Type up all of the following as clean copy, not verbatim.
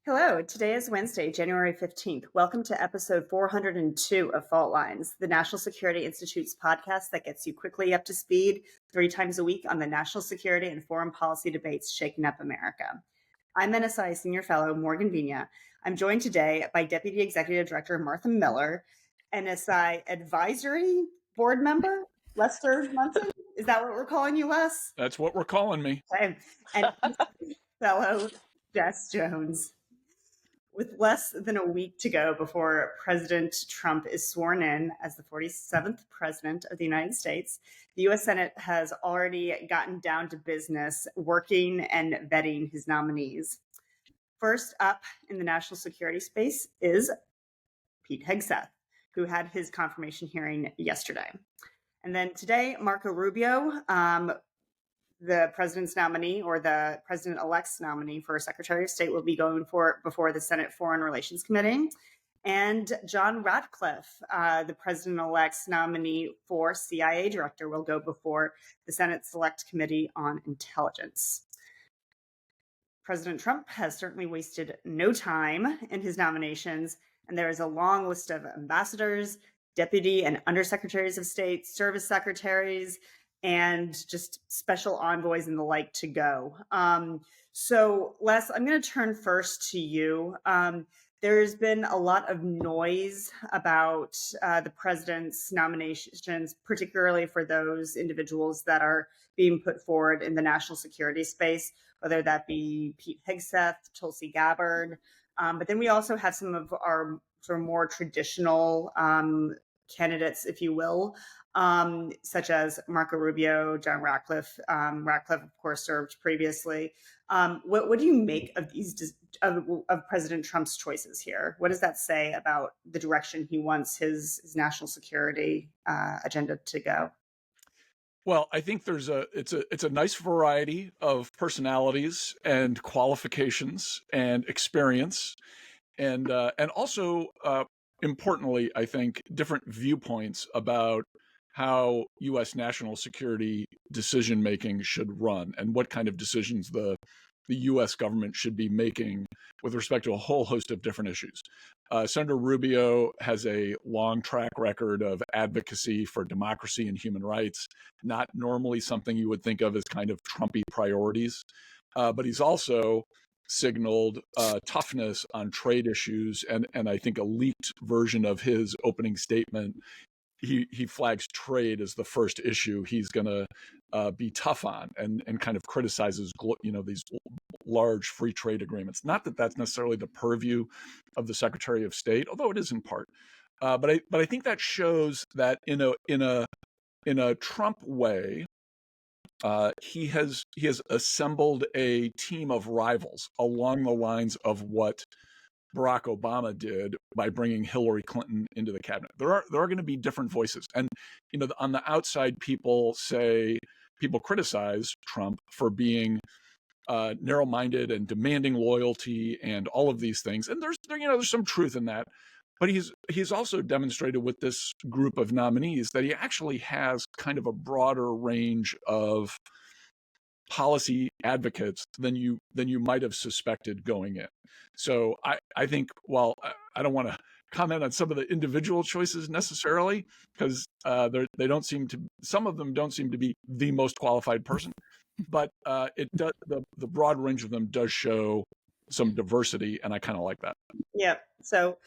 Hello, today is Wednesday, January 15th. Welcome to episode 402 of Fault Lines, the National Security Institute's podcast that gets you quickly up to speed 3 times a week on the national security and foreign policy debates shaking up America. I'm NSI Senior Fellow Morgan Vina. I'm joined today by Deputy Executive Director Martha Miller, NSI Advisory Board Member Lester Munson. Is that what we're calling you, Les? That's what we're calling me. Okay. And fellow Jess Jones. With less than a week to go before President Trump is sworn in as the 47th President of the United States, the U.S. Senate has already gotten down to business working and vetting his nominees. First up in the national security space is Pete Hegseth, who had his confirmation hearing yesterday. And then today, Marco Rubio, the president's nominee or the president-elect's nominee for Secretary of State, will be going before the Senate Foreign Relations Committee. And John Ratcliffe, the president-elect's nominee for CIA director, will go before the Senate Select Committee on Intelligence. President Trump has certainly wasted no time in his nominations, and there is a long list of ambassadors, deputy and undersecretaries of state, service secretaries, and just special envoys and the like to go. So Les, I'm going to turn first to you. There's been a lot of noise about the president's nominations, particularly for those individuals that are being put forward in the national security space, whether that be Pete Hegseth, Tulsi Gabbard. But then we also have some of our sort of more traditional candidates, if you will, such as Marco Rubio, John Ratcliffe. Ratcliffe, of course, served previously. What do you make of these of President Trump's choices here? What does that say about the direction he wants his national security agenda to go? Well, I think it's a nice variety of personalities and qualifications and experience, and also importantly, I think different viewpoints about how U.S. national security decision making should run and what kind of decisions the U.S. government should be making with respect to a whole host of different issues. Senator Rubio has a long track record of advocacy for democracy and human rights, not normally something you would think of as kind of Trumpy priorities, but he's also signaled toughness on trade issues, and I think a leaked version of his opening statement, he flags trade as the first issue he's going to be tough on, and kind of criticizes these large free trade agreements. Not that that's necessarily the purview of the Secretary of State, although it is in part. But I think that shows that in a Trump way, he has assembled a team of rivals along the lines of what Barack Obama did by bringing Hillary Clinton into the cabinet. There are going to be different voices, and on the outside, people criticize Trump for being narrow-minded and demanding loyalty and all of these things, and there's some truth in that. But he's also demonstrated with this group of nominees that he actually has kind of a broader range of policy advocates than you might have suspected going in. So I think, while I don't want to comment on some of the individual choices necessarily, because some of them don't seem to be the most qualified person, but it does, the broad range of them does show some diversity, and I kind of like that. Yeah. So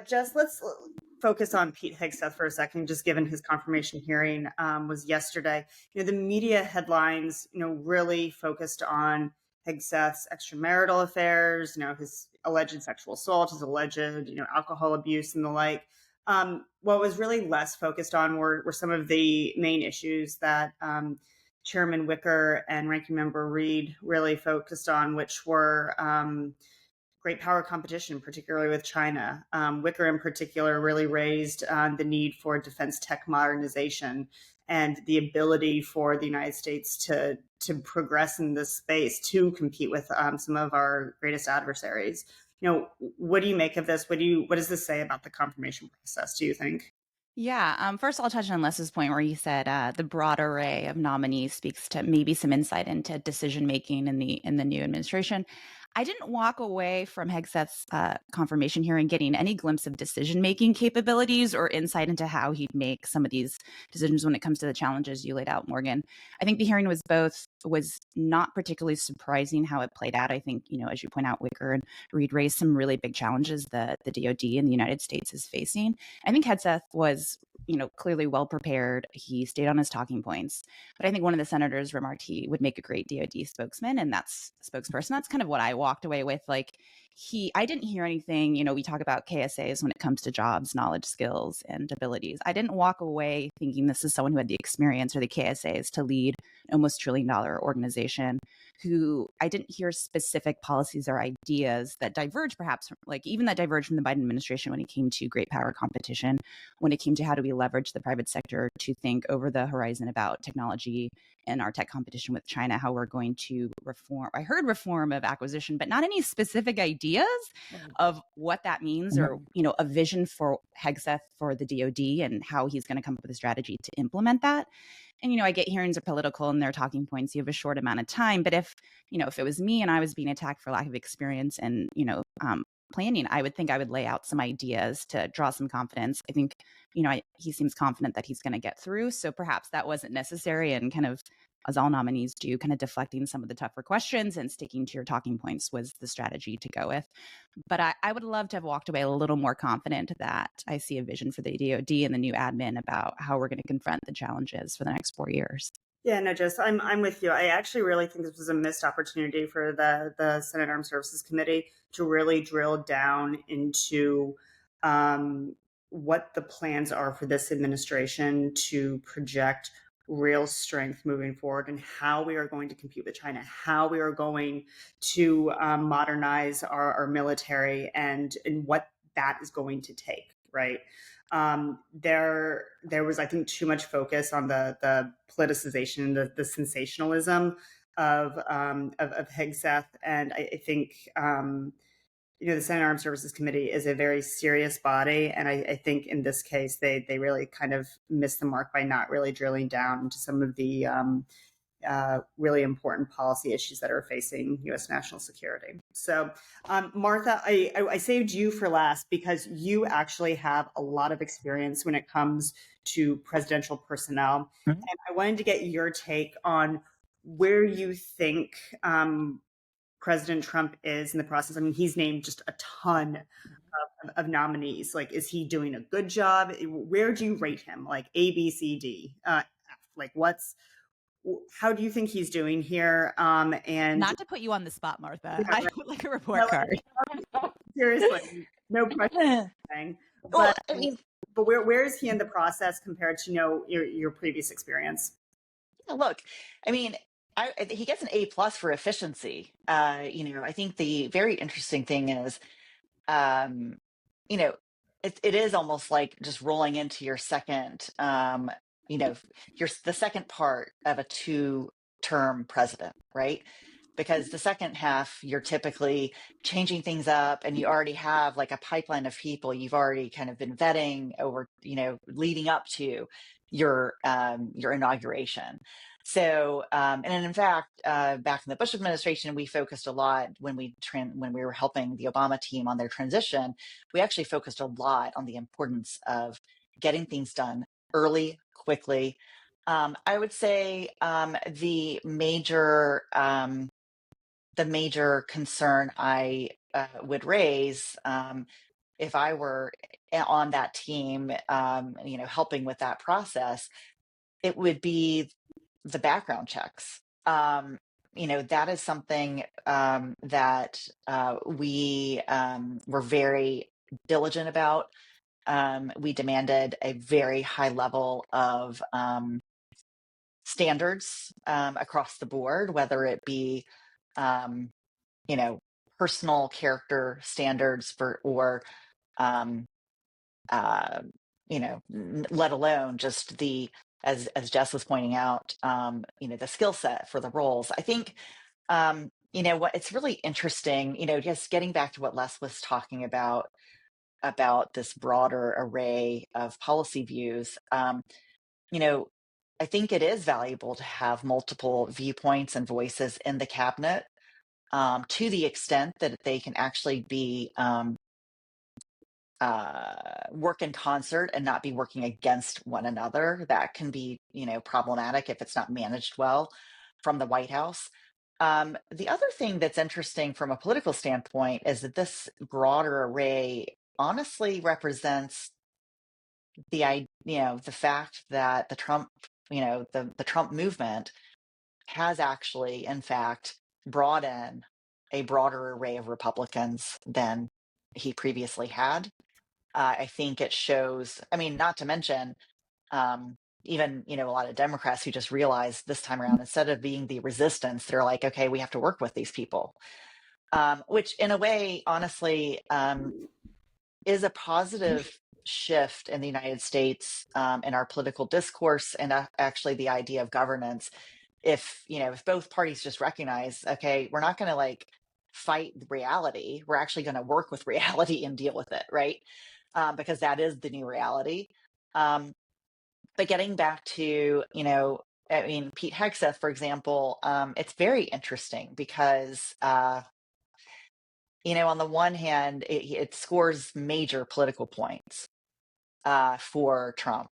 Jess, let's focus on Pete Hegseth for a second, just given his confirmation hearing was yesterday. The media headlines, really focused on Hegseth's extramarital affairs, his alleged sexual assault, his alleged, alcohol abuse and the like. What was really less focused on were some of the main issues that Chairman Wicker and Ranking Member Reid really focused on, which were great power competition, particularly with China. Wicker in particular really raised the need for defense tech modernization and the ability for the United States to progress in this space to compete with some of our greatest adversaries. What do you make of this? What does this say about the confirmation process, do you think? Yeah. First, I'll touch on Les's point where he said the broad array of nominees speaks to maybe some insight into decision making in the new administration. I didn't walk away from Hegseth's confirmation hearing getting any glimpse of decision-making capabilities or insight into how he'd make some of these decisions when it comes to the challenges you laid out, Morgan. I think the hearing was not particularly surprising how it played out. I think, as you point out, Wicker and Reed raised some really big challenges that the DoD in the United States is facing. I think Hegseth was, clearly well prepared. He stayed on his talking points. But I think one of the senators remarked he would make a great DoD spokesman, and that's spokesperson. That's kind of what I walked away with. Like I didn't hear anything. We talk about KSAs when it comes to jobs, knowledge, skills, and abilities. I didn't walk away thinking this is someone who had the experience or the KSAs to lead an almost $1 trillion organization. Who I didn't hear specific policies or ideas that diverge, perhaps from, even that diverged from the Biden administration when it came to great power competition, when it came to how do we leverage the private sector to think over the horizon about technology and our tech competition with China, how we're going to reform. I heard reform of acquisition, but not any specific ideas of what that means or, a vision for Hegseth for the DoD and how he's going to come up with a strategy to implement that. And, I get hearings are political and they're talking points. You have a short amount of time. But if it was me and I was being attacked for lack of experience and, planning, I would think I would lay out some ideas to draw some confidence. I think, he seems confident that he's going to get through. So perhaps that wasn't necessary, and kind of, as all nominees do, kind of deflecting some of the tougher questions and sticking to your talking points was the strategy to go with. But I would love to have walked away a little more confident that I see a vision for the DoD and the new admin about how we're going to confront the challenges for the next 4 years. Yeah, no, Jess, I'm with you. I actually really think this was a missed opportunity for the Senate Armed Services Committee to really drill down into what the plans are for this administration to project real strength moving forward, and how we are going to compete with China, how we are going to modernize our military, and what that is going to take, right? There was, I think, too much focus on the politicization, the sensationalism of Hegseth, and I think the Senate Armed Services Committee is a very serious body, and I think in this case they really kind of missed the mark by not really drilling down into some of the really important policy issues that are facing U.S. national security. So, Martha, I saved you for last because you actually have a lot of experience when it comes to presidential personnel. Mm-hmm. And I wanted to get your take on where you think President Trump is in the process. I mean, he's named just a ton of nominees. Like, is he doing a good job? Where do you rate him? Like A, B, C, D? Like, how do you think he's doing here? And not to put you on the spot, Martha, I would like a report card. Seriously, no question. But I mean, but where is he in the process compared to your previous experience? Look, I mean, he gets an A+ for efficiency. I think the very interesting thing is, it is almost like just rolling into your second, the second part of a 2-term president, right? Because the second half, you're typically changing things up, and you already have like a pipeline of people you've already kind of been vetting over, leading up to your inauguration. So, and in fact, back in the Bush administration, we focused a lot when we were helping the Obama team on their transition. We actually focused a lot on the importance of getting things done early, quickly. I would say the major concern I would raise if I were on that team, helping with that process, it would be the background checks. That is something that we were very diligent about. We demanded a very high level of standards across the board, whether it be, personal character standards or let alone just as Jess was pointing out, the skill set for the roles. I think, what it's really interesting, just getting back to what Les was talking about this broader array of policy views. I think it is valuable to have multiple viewpoints and voices in the cabinet. to the extent that they can actually be work in concert and not be working against one another. That can be, problematic if it's not managed well from the White House. The other thing that's interesting from a political standpoint is that this broader array honestly represents the fact that the Trump, the Trump movement has actually, in fact, brought in a broader array of Republicans than he previously had. I think it shows, I mean, not to mention, even, a lot of Democrats who just realized this time around, instead of being the resistance, they're like, okay, we have to work with these people, which in a way, honestly, is a positive shift in the United States, in our political discourse and actually the idea of governance. If both parties just recognize, okay, we're not going to like fight reality, we're actually going to work with reality and deal with it, right? Because that is the new reality. But getting back to, Pete Hegseth, for example, it's very interesting because, on the one hand, it scores major political points for Trump.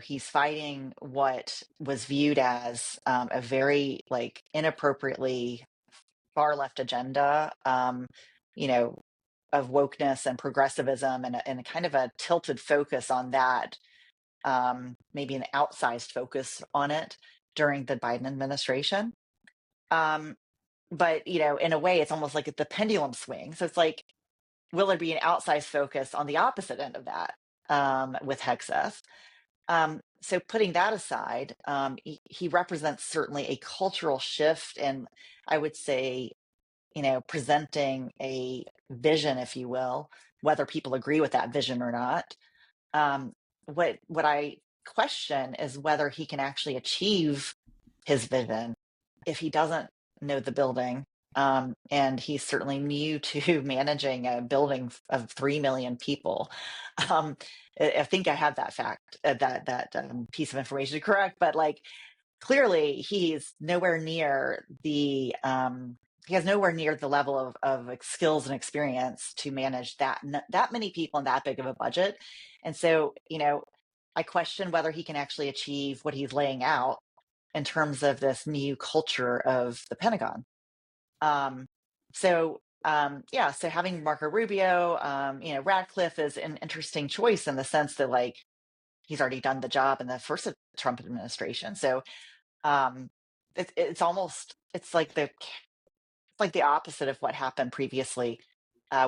He's fighting what was viewed as a very like inappropriately far left agenda, of wokeness and progressivism and a kind of a tilted focus on that, maybe an outsized focus on it during the Biden administration. But, in a way, it's almost like the pendulum swing. So it's like, will there be an outsized focus on the opposite end of that, with Hegseth? So putting that aside, he represents certainly a cultural shift, and I would say, presenting a vision, if you will, whether people agree with that vision or not. What I question is whether he can actually achieve his vision if he doesn't know the building. And he's certainly new to managing a building of 3 million people. I think I have that fact, that piece of information correct, but like clearly he's nowhere near the he has nowhere near the level of like, skills and experience to manage that many people and that big of a budget. And so, I question whether he can actually achieve what he's laying out in terms of this new culture of the Pentagon. So having Marco Rubio, Radcliffe is an interesting choice in the sense that like he's already done the job in the first Trump administration. So it's like the opposite of what happened previously,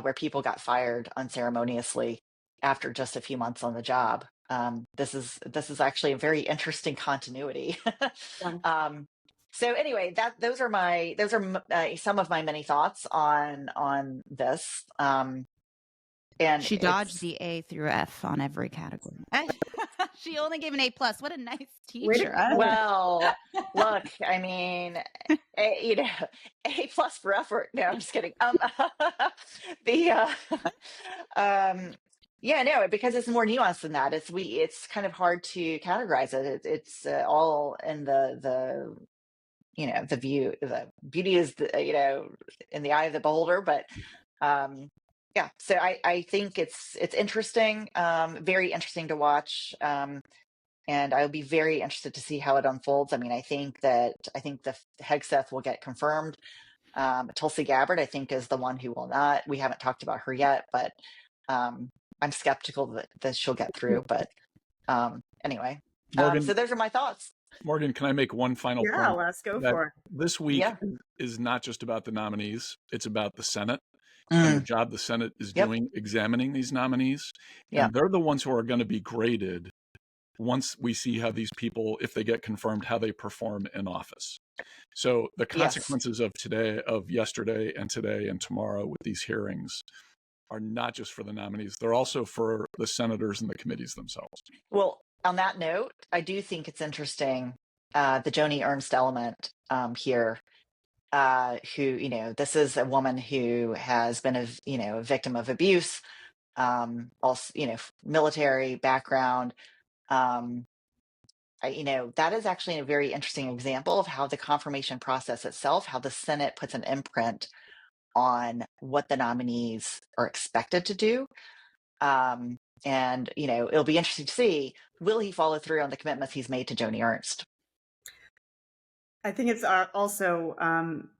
where people got fired unceremoniously after just a few months on the job. This is actually a very interesting continuity. So anyway, those are some of my many thoughts on this. And she dodged the A through F on every category. She only gave an A+. What a nice teacher. Well, look, I mean, A+ for effort. No, I'm just kidding. Because it's more nuanced than that. It's kind of hard to categorize it. It's all in the view. The beauty is in the eye of the beholder. But so I think it's interesting, very interesting to watch. And I'll be very interested to see how it unfolds. I mean, I think the Hegseth will get confirmed. Tulsi Gabbard, I think, is the one who will not. We haven't talked about her yet, but I'm skeptical that she'll get through. But anyway, Morgan, so those are my thoughts. Morgan, can I make one final point? Yeah, let's go for it. This week is not just about the nominees. It's about the Senate and the job the Senate is doing, examining these nominees. And they're the ones who are going to be graded once we see how these people, if they get confirmed, how they perform in office. So the consequences of yesterday and today and tomorrow with these hearings are not just for the nominees, they're also for the senators and the committees themselves. Well, on that note, I do think it's interesting, the Joni Ernst element here, who, this is a woman who has been a victim of abuse, also, military background, that is actually a very interesting example of how the confirmation process itself, how the Senate puts an imprint on what the nominees are expected to do. And, it'll be interesting to see, will he follow through on the commitments he's made to Joni Ernst? I think it's also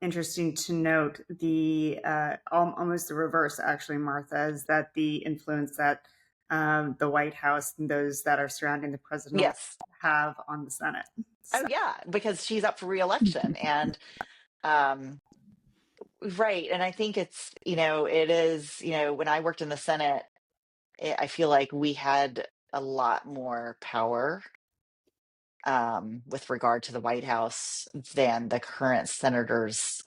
interesting to note the almost the reverse, actually, Martha, is that the influence that the White House and those that are surrounding the president Yes. have on the Senate. Oh, yeah, because she's up for reelection. And, right. And I think it's, it is, when I worked in the Senate, I feel like we had a lot more power with regard to the White House than the current senators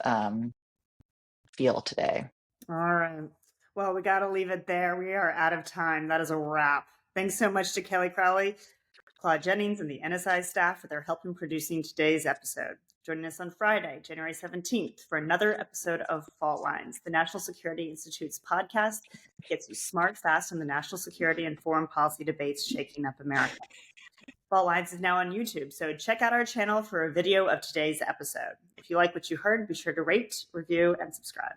feel today. All right. Well, we got to leave it there. We are out of time. That is a wrap. Thanks so much to Kelly Crowley, Claude Jennings, and the NSI staff for their help in producing today's episode. Join us on Friday, January 17th, for another episode of Fault Lines, the National Security Institute's podcast that gets you smart, fast on the national security and foreign policy debates shaking up America. Fault Lines is now on YouTube, so check out our channel for a video of today's episode. If you like what you heard, be sure to rate, review, and subscribe.